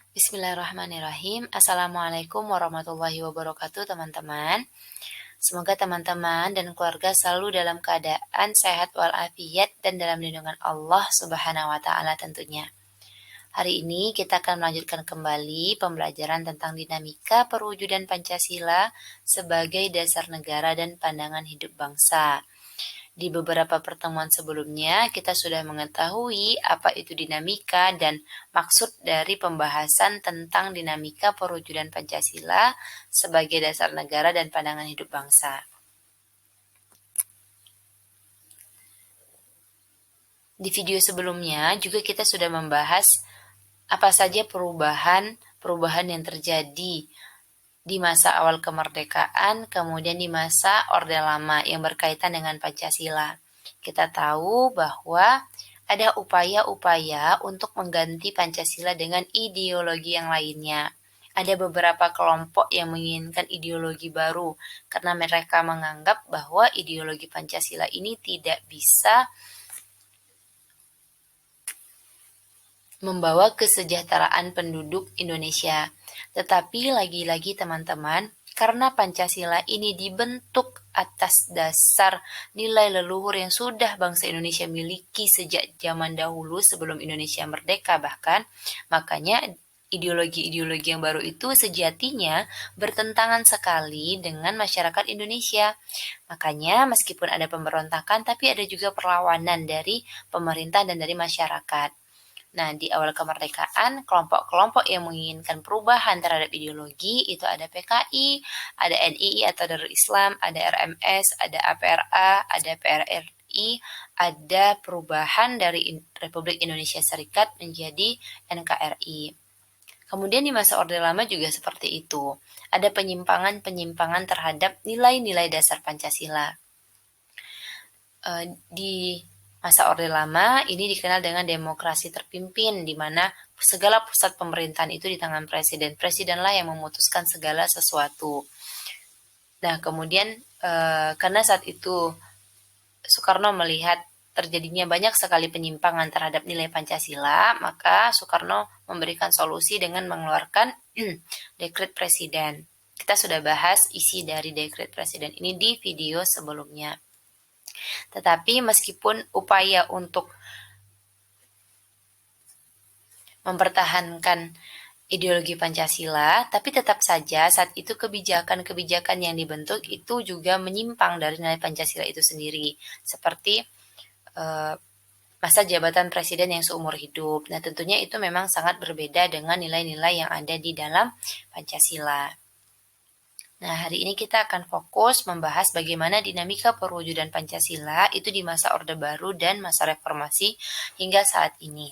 Bismillahirrahmanirrahim. Assalamualaikum warahmatullahi wabarakatuh, teman-teman. Semoga teman-teman dan keluarga selalu dalam keadaan sehat walafiat dan dalam lindungan Allah Subhanahu wa taala tentunya. Hari ini kita akan melanjutkan kembali pembelajaran tentang dinamika perwujudan Pancasila sebagai dasar negara dan pandangan hidup bangsa. Di beberapa pertemuan sebelumnya, kita sudah mengetahui apa itu dinamika dan maksud dari pembahasan tentang dinamika perwujudan Pancasila sebagai dasar negara dan pandangan hidup bangsa. Di video sebelumnya juga kita sudah membahas apa saja perubahan yang terjadi di masa awal kemerdekaan, kemudian di masa Orde Lama yang berkaitan dengan Pancasila. Kita tahu bahwa ada upaya-upaya untuk mengganti Pancasila dengan ideologi yang lainnya. Ada beberapa kelompok yang menginginkan ideologi baru karena mereka menganggap bahwa ideologi Pancasila ini tidak bisa membawa kesejahteraan penduduk Indonesia. Tetapi lagi-lagi teman-teman, karena Pancasila ini dibentuk atas dasar nilai leluhur yang sudah bangsa Indonesia miliki sejak zaman dahulu sebelum Indonesia merdeka bahkan, makanya ideologi-ideologi yang baru itu sejatinya bertentangan sekali dengan masyarakat Indonesia. Makanya meskipun ada pemberontakan, tapi ada juga perlawanan dari pemerintah dan dari masyarakat. Nah, di awal kemerdekaan, kelompok-kelompok yang menginginkan perubahan terhadap ideologi itu ada PKI, ada NII atau Darul Islam, ada RMS, ada APRA, ada PRRI, ada perubahan dari Republik Indonesia Serikat menjadi NKRI. Kemudian di masa Orde Lama juga seperti itu. Ada penyimpangan-penyimpangan terhadap nilai-nilai dasar Pancasila. Di masa Orde Lama ini dikenal dengan demokrasi terpimpin, di mana segala pusat pemerintahan itu di tangan presiden. Presidenlah yang memutuskan segala sesuatu. Nah, kemudian karena saat itu Soekarno melihat terjadinya banyak sekali penyimpangan terhadap nilai Pancasila, maka Soekarno memberikan solusi dengan mengeluarkan dekret presiden. Kita sudah bahas isi dari dekret presiden ini di video sebelumnya. Tetapi meskipun upaya untuk mempertahankan ideologi Pancasila, tapi tetap saja saat itu kebijakan-kebijakan yang dibentuk itu juga menyimpang dari nilai Pancasila itu sendiri, seperti masa jabatan presiden yang seumur hidup. Nah, tentunya itu memang sangat berbeda dengan nilai-nilai yang ada di dalam Pancasila. Nah, hari ini kita akan fokus membahas bagaimana dinamika perwujudan Pancasila itu di masa Orde Baru dan masa reformasi hingga saat ini.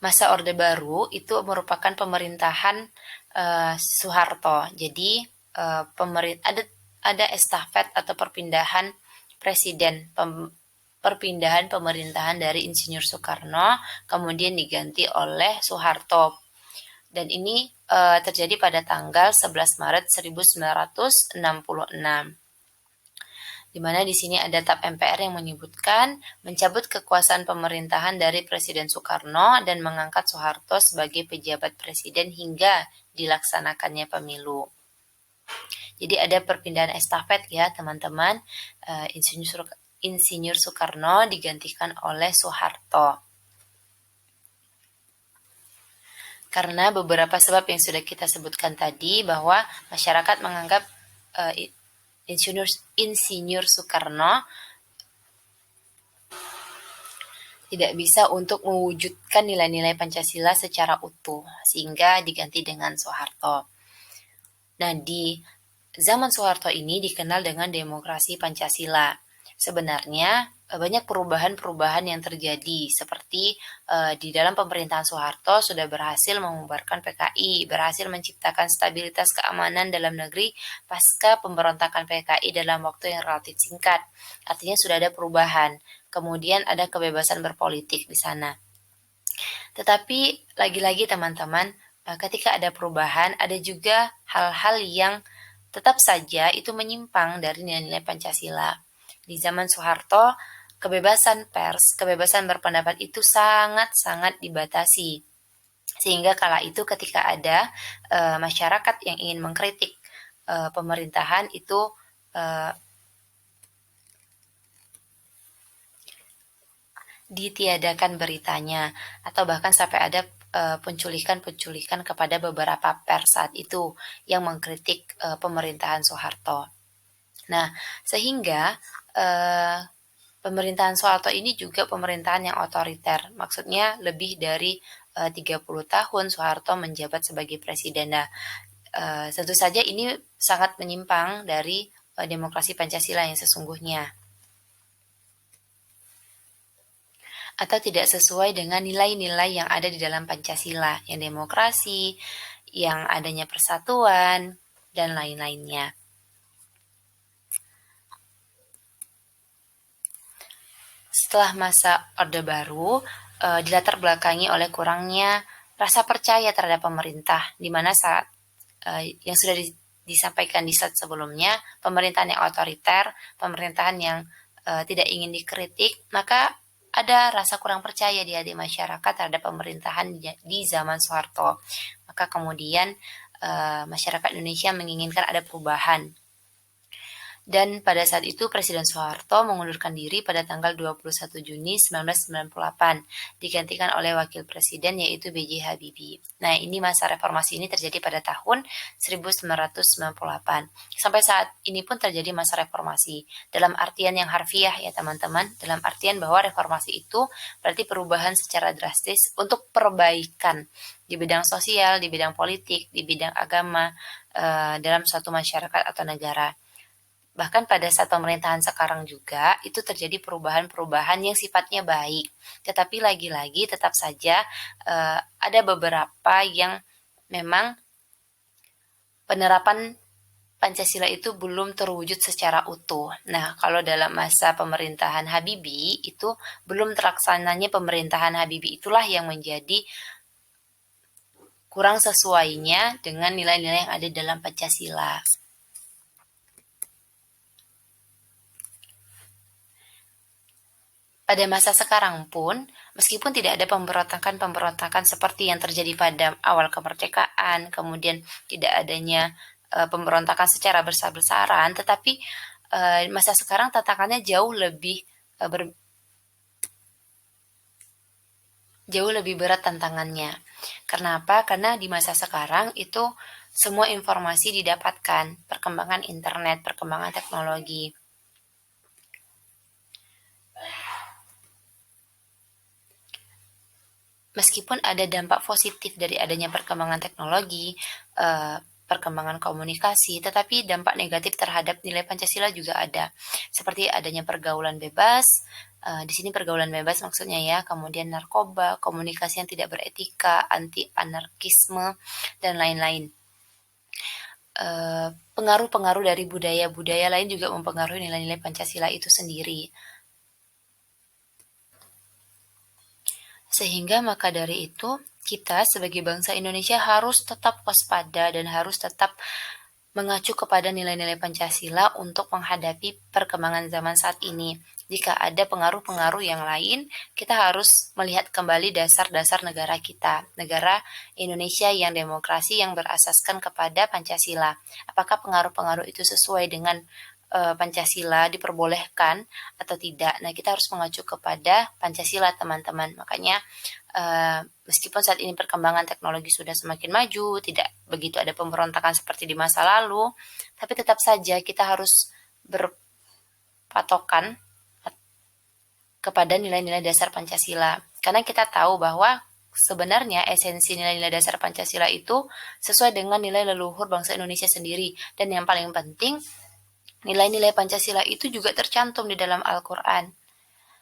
Masa Orde Baru itu merupakan pemerintahan Soeharto. Jadi ada estafet atau perpindahan presiden, perpindahan pemerintahan dari Insinyur Soekarno kemudian diganti oleh Soeharto. Dan ini terjadi pada tanggal 11 Maret 1966. Di mana di sini ada TAP MPR yang menyebutkan mencabut kekuasaan pemerintahan dari Presiden Soekarno dan mengangkat Soeharto sebagai pejabat presiden hingga dilaksanakannya pemilu. Jadi ada perpindahan estafet ya teman-teman. Insinyur Soekarno digantikan oleh Soeharto. Karena beberapa sebab yang sudah kita sebutkan tadi bahwa masyarakat menganggap Insinyur Soekarno tidak bisa untuk mewujudkan nilai-nilai Pancasila secara utuh, sehingga diganti dengan Soeharto. Nah, di zaman Soeharto ini dikenal dengan demokrasi Pancasila. Sebenarnya banyak perubahan-perubahan yang terjadi, seperti di dalam pemerintahan Soeharto sudah berhasil membubarkan PKI, berhasil menciptakan stabilitas keamanan dalam negeri pasca pemberontakan PKI dalam waktu yang relatif singkat. Artinya sudah ada perubahan. Kemudian ada kebebasan berpolitik di sana. Tetapi lagi-lagi teman-teman, ketika ada perubahan, ada juga hal-hal yang tetap saja itu menyimpang dari nilai-nilai Pancasila. Di zaman Soeharto, kebebasan pers, kebebasan berpendapat itu sangat-sangat dibatasi. Sehingga kala itu ketika ada masyarakat yang ingin mengkritik pemerintahan itu ditiadakan beritanya, atau bahkan sampai ada penculikan-penculikan kepada beberapa pers saat itu yang mengkritik pemerintahan Soeharto. Nah, sehingga pemerintahan Soeharto ini juga pemerintahan yang otoriter. Maksudnya lebih dari 30 tahun Soeharto menjabat sebagai presiden. Nah, tentu saja ini sangat menyimpang dari demokrasi Pancasila yang sesungguhnya, atau tidak sesuai dengan nilai-nilai yang ada di dalam Pancasila, yang demokrasi, yang adanya persatuan, dan lain-lainnya. Setelah masa Orde Baru, dilatar belakangi oleh kurangnya rasa percaya terhadap pemerintah, di mana saat yang sudah disampaikan di saat sebelumnya, pemerintahan yang otoriter, pemerintahan yang tidak ingin dikritik, maka ada rasa kurang percaya di hati masyarakat terhadap pemerintahan di zaman Soeharto. Maka kemudian masyarakat Indonesia menginginkan ada perubahan. Dan pada saat itu Presiden Soeharto mengundurkan diri pada tanggal 21 Juni 1998, digantikan oleh Wakil Presiden yaitu B.J. Habibie. Nah, ini masa reformasi ini terjadi pada tahun 1998. Sampai saat ini pun terjadi masa reformasi. Dalam artian yang harfiah ya teman-teman, dalam artian bahwa reformasi itu berarti perubahan secara drastis untuk perbaikan di bidang sosial, di bidang politik, di bidang agama, dalam suatu masyarakat atau negara. Bahkan pada saat pemerintahan sekarang juga itu terjadi perubahan-perubahan yang sifatnya baik. Tetapi lagi-lagi tetap saja ada beberapa yang memang penerapan Pancasila itu belum terwujud secara utuh. Nah, kalau dalam masa pemerintahan Habibie itu belum terlaksananya pemerintahan Habibie, itulah yang menjadi kurang sesuainya dengan nilai-nilai yang ada dalam Pancasila. Pada masa sekarang pun, meskipun tidak ada pemberontakan-pemberontakan seperti yang terjadi pada awal kemerdekaan, kemudian tidak adanya pemberontakan secara besar-besaran, tetapi masa sekarang tantangannya jauh lebih berat tantangannya. Kenapa? Karena di masa sekarang itu semua informasi didapatkan, perkembangan internet, perkembangan teknologi. Meskipun ada dampak positif dari adanya perkembangan teknologi, perkembangan komunikasi, tetapi dampak negatif terhadap nilai Pancasila juga ada. Seperti adanya pergaulan bebas, di sini pergaulan bebas maksudnya ya, kemudian narkoba, komunikasi yang tidak beretika, anti-anarkisme, dan lain-lain. Pengaruh-pengaruh dari budaya-budaya lain juga mempengaruhi nilai-nilai Pancasila itu sendiri. Sehingga maka dari itu, kita sebagai bangsa Indonesia harus tetap waspada dan harus tetap mengacu kepada nilai-nilai Pancasila untuk menghadapi perkembangan zaman saat ini. Jika ada pengaruh-pengaruh yang lain, kita harus melihat kembali dasar-dasar negara kita, negara Indonesia yang demokrasi yang berasaskan kepada Pancasila. Apakah pengaruh-pengaruh itu sesuai dengan Pancasila, diperbolehkan atau tidak. Nah, kita harus mengacu kepada Pancasila, teman-teman. Makanya meskipun saat ini perkembangan teknologi sudah semakin maju, tidak begitu ada pemberontakan seperti di masa lalu, tapi tetap saja kita harus berpatokan kepada nilai-nilai dasar Pancasila. Karena kita tahu bahwa sebenarnya esensi nilai-nilai dasar Pancasila itu sesuai dengan nilai leluhur bangsa Indonesia sendiri. Dan yang paling penting, nilai-nilai Pancasila itu juga tercantum di dalam Al-Quran.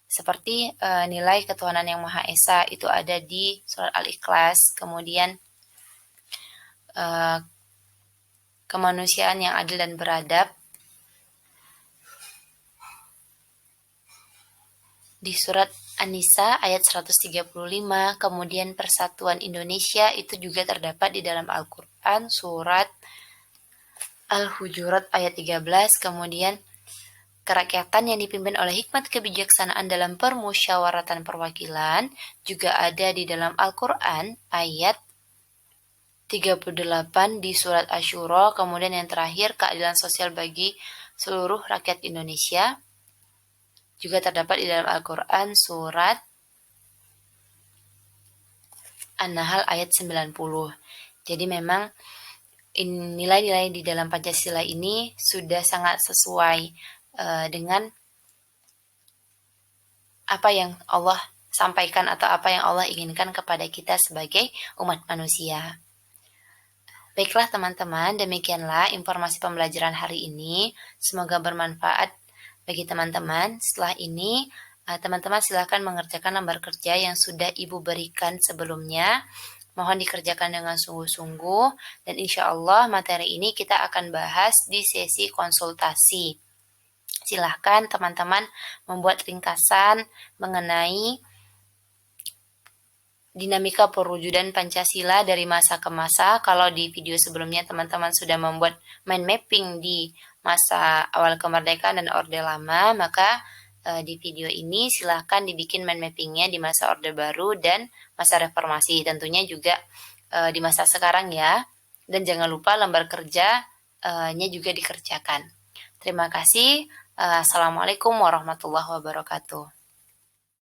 Seperti nilai ketuhanan yang Maha Esa itu ada di surat Al-Ikhlas, kemudian kemanusiaan yang adil dan beradab di surat An-Nisa ayat 135, kemudian persatuan Indonesia itu juga terdapat di dalam Al-Quran surat Al-Hujurat ayat 13, kemudian kerakyatan yang dipimpin oleh hikmat kebijaksanaan dalam permusyawaratan perwakilan juga ada di dalam Al-Quran ayat 38 di surat Asy-Syura, kemudian yang terakhir keadilan sosial bagi seluruh rakyat Indonesia juga terdapat di dalam Al-Quran surat An-Nahl ayat 90. Jadi memang nilai-nilai di dalam Pancasila ini sudah sangat sesuai dengan apa yang Allah sampaikan atau apa yang Allah inginkan kepada kita sebagai umat manusia. Baiklah teman-teman, demikianlah informasi pembelajaran hari ini. Semoga bermanfaat bagi teman-teman. Setelah ini, teman-teman silakan mengerjakan lembar kerja yang sudah Ibu berikan sebelumnya. Mohon dikerjakan dengan sungguh-sungguh dan insya Allah materi ini kita akan bahas di sesi konsultasi. Silahkan teman-teman membuat ringkasan mengenai dinamika perwujudan Pancasila dari masa ke masa. Kalau di video sebelumnya teman-teman sudah membuat mind mapping di masa awal kemerdekaan dan Orde Lama, maka di video ini silahkan dibikin mind mappingnya di masa Orde Baru dan masa Reformasi. Tentunya juga di masa sekarang ya. Dan jangan lupa lembar kerjanya juga dikerjakan. Terima kasih. Assalamualaikum warahmatullahi wabarakatuh.